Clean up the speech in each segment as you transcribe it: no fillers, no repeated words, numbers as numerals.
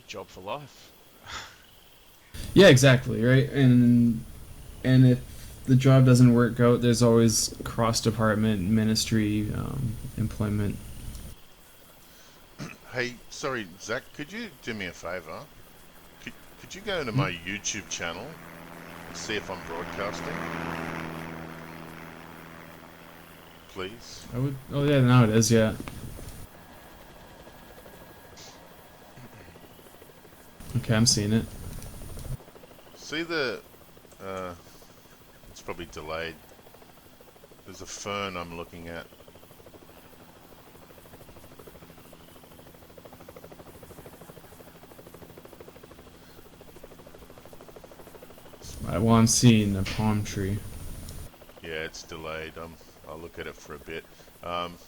job for life. Yeah, exactly, right? And if the job doesn't work out, there's always cross department, ministry, employment. Hey, sorry, Zach, could you do me a favor? Could you go to Hmm? my YouTube channel and see if I'm broadcasting, please? I would. Oh yeah, now it is. Yeah. Okay, I'm seeing it. See the, uh, it's probably delayed. There's a fern I'm looking at. Well, I'm seeing a palm tree. Yeah, it's delayed. I'll look at it for a bit. Um,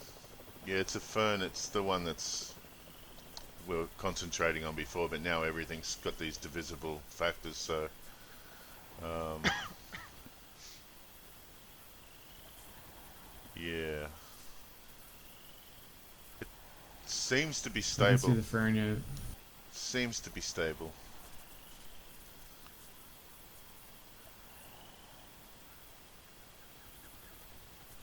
yeah, it's a fern. It's the one that's we were concentrating on before, but now everything's got these divisible factors. So, um, yeah, seems to be I can see stable. the fern yet. Seems to be stable.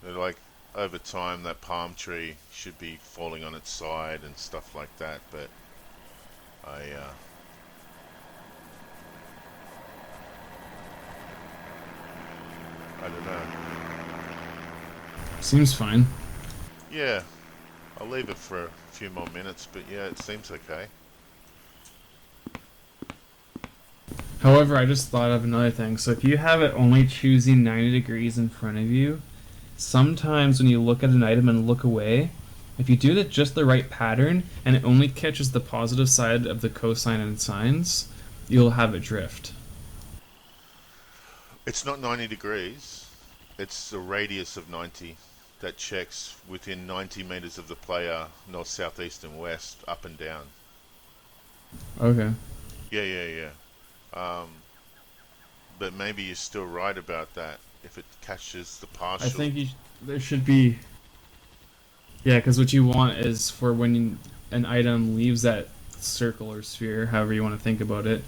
They're like over time, that palm tree should be falling on its side and stuff like that. But I I don't know. Seems fine. Yeah, I'll leave it for a few more minutes. But yeah, it seems okay. However, I just thought of another thing. So if you have it only choosing 90 degrees in front of you, sometimes when you look at an item and look away, if you do just the right pattern and it only catches the positive side of the cosine and sines, you'll have it drift. It's not 90 degrees. It's a radius of 90 that checks within 90 meters of the player, north, south, east, and west, up and down. Okay. Yeah, yeah, yeah. Um, but maybe you're still right about that. If it catches the I partial. think there should be. Yeah, because what you want is for when an item leaves that circle or sphere, however you want to think about it,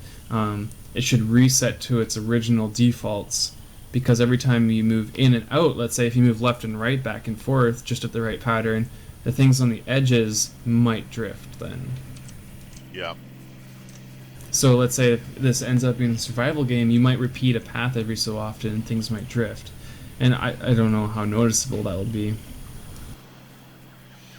it should reset to its original defaults. Because every time you move in and out, let's say if you move left and right, back and forth, just at the right pattern, the things on the edges might drift then. Yeah, So let's say if this ends up being a survival game, you might repeat a path every so often and things might drift. And I don't know how noticeable that will be.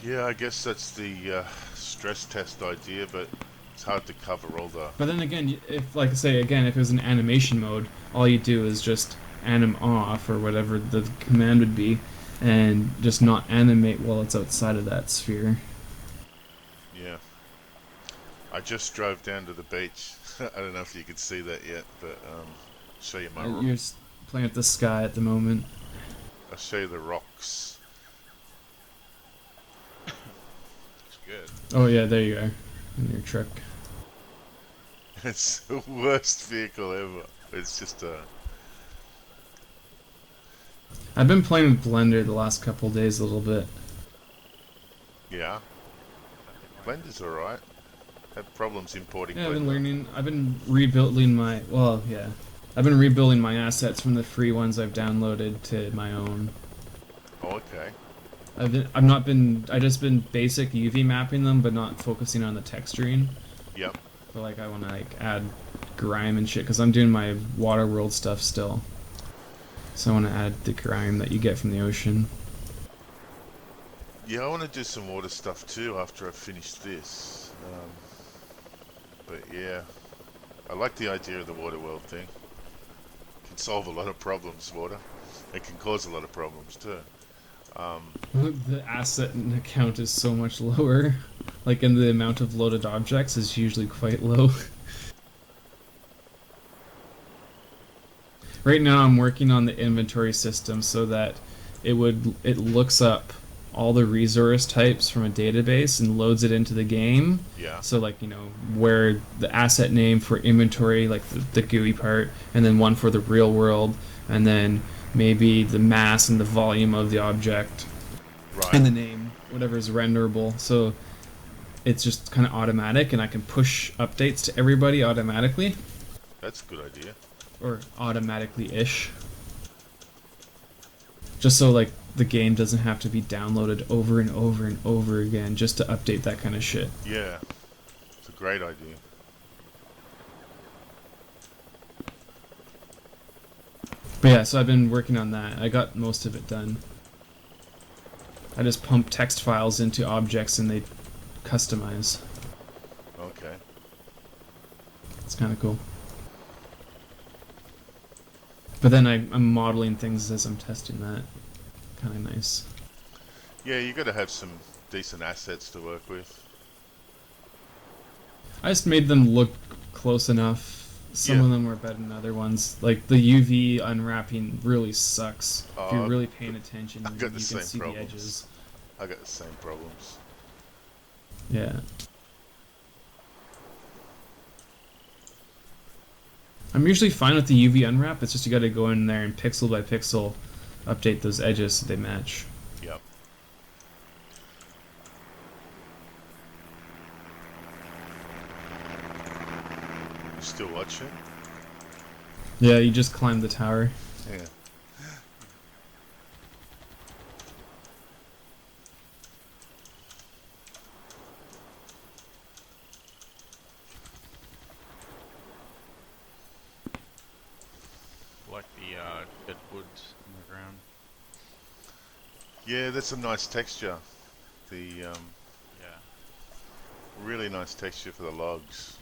yeah. I guess that's the stress test idea, but it's hard to cover all the. But then again, if like I say again, if it was an animation mode, all you do is just anim off or whatever the command would be, and just not animate while it's outside of that sphere. Yeah. I just drove down to the beach. I don't know if you could see that yet, but show you my. You're playing with the sky at the moment. I'll show you the rocks. It's good. Oh yeah, there you are, in your truck. It's the worst vehicle ever. It's just a. I've been playing with Blender the last couple days a little bit. Yeah. Blender's alright. Had problems importing Yeah, I've been Blender. learning. I've been rebuilding my. Well, yeah, I've been rebuilding my assets from the free ones I've downloaded to my own. Oh, okay. I've not been. I just been basic UV mapping them, but not focusing on the texturing. Yep. But like, I want to like add grime and shit because I'm doing my water world stuff still. So I want to add the grime that you get from the ocean. Yeah, I want to do some water stuff too after I finish this. But yeah, I like the idea of the water world thing. Can solve a lot of problems, water. It can cause a lot of problems too. Um, The asset count is so much lower. Like, and the amount of loaded objects is usually quite low. Right now, I'm working on the inventory system so that it looks up all the resource types from a database and loads it into the game. yeah, So like, where the asset name for inventory, like the GUI part, and then one for the real world, and then maybe the mass and the volume of the object, right. and the name, whatever is renderable. So it's just kind of automatic, and I can push updates to everybody automatically, That's a good idea. or automatically-ish. Just so like the game doesn't have to be downloaded over and over and over again just to update that kind of shit. Yeah, it's a great idea. But yeah, so I've been working on that. I got most of it done. I just pump text files into objects and they customize. Okay. It's kind of cool. But then I'm modeling things as I'm testing that. Kind of nice. Yeah, you got to have some decent assets to work with. I just made them look close enough. Some of them were better than other ones. Like the UV unwrapping really sucks. If you're really paying attention, I got the you same can see problems. the edges. I got the same problems. Yeah. I'm usually fine with the UV unwrap. It's just you got to go in there and pixel by pixel update those edges so they match. Yep. You still watching? Yeah, you just climb the tower. Yeah. Like the dead wood on the ground. Yeah, that's a nice texture. The Yeah. really nice texture for the logs.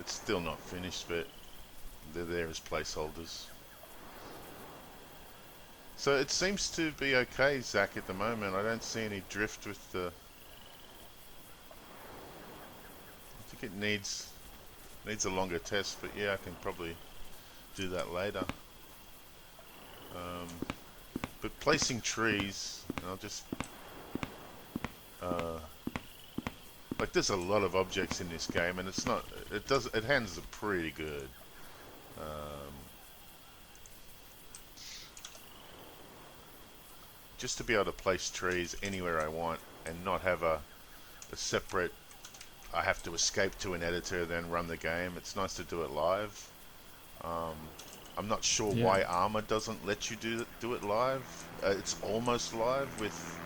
It's still not finished, but they're there as placeholders. So it seems to be okay, Zach, at the moment. I don't see any drift with the... I think it needs a longer test, but yeah, I can probably do that later. But placing trees, and I'll just... like there's a lot of objects in this game, and it's not... It handles it pretty good. Just to be able to place trees anywhere I want and not have a separate... I have to escape to an editor then run the game. It's nice to do it live. I'm not sure why Armor doesn't let you do it live. It's almost live with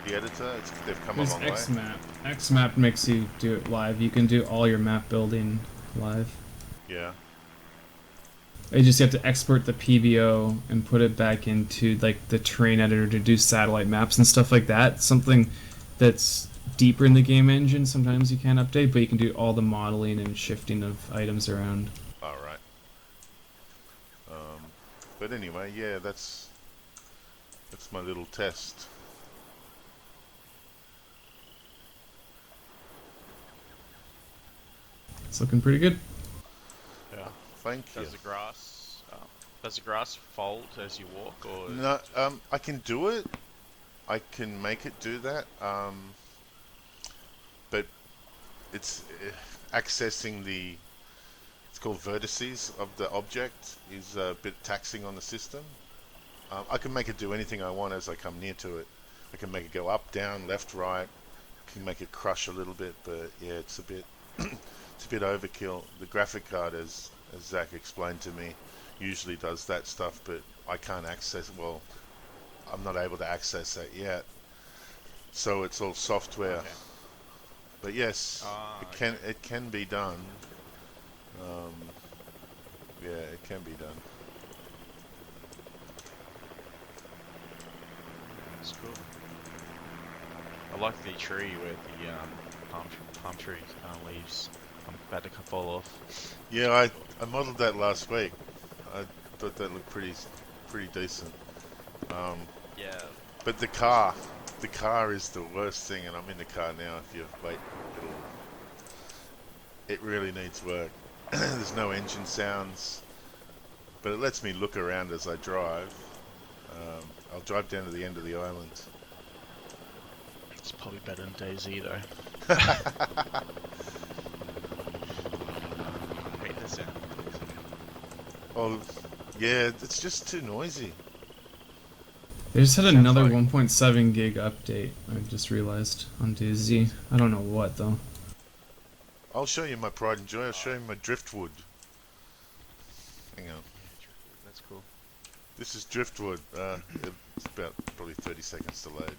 the editor. They've come a long way. XMap. XMap makes you do it live. You can do all your map building live. Yeah. You just have to export the PBO and put it back into like the terrain editor to do satellite maps and stuff like that. Something that's deeper in the game engine. Sometimes you can't update, but you can do all the modeling and shifting of items around. All right. But anyway, yeah, that's my little test. It's looking pretty good. Yeah. Thank you. Does the grass fold as you walk, or? No, I can do it. I can make it do that. But it's accessing the... It's called vertices of the object is a bit taxing on the system. I can make it do anything I want as I come near to it. I can make it go up, down, left, right. I can make it crush a little bit, but yeah, it's a bit it's a bit overkill. The graphic card, as Zach explained to me, usually does that stuff, but I can't access. Well, I'm not able to access that yet. So it's all software. Okay. But yes, it can be done. Yeah, it can be done. That's cool. I like the tree where the palm tree leaves about to fall off. Yeah, I modelled that last week. I thought that looked pretty decent. Yeah. But the car is the worst thing, and I'm in the car now. If you wait, it really needs work. There's no engine sounds, but it lets me look around as I drive. I'll drive down to the end of the island. It's probably better than DayZ though. I hate the sound. Oh, yeah, it's just too noisy. They just had Sounds another like- 1.7 gig update. I just realized on DayZ. I don't know what though. I'll show you my pride and joy. I'll show you my driftwood. Hang on. That's cool. This is driftwood. It's about probably 30 seconds to load.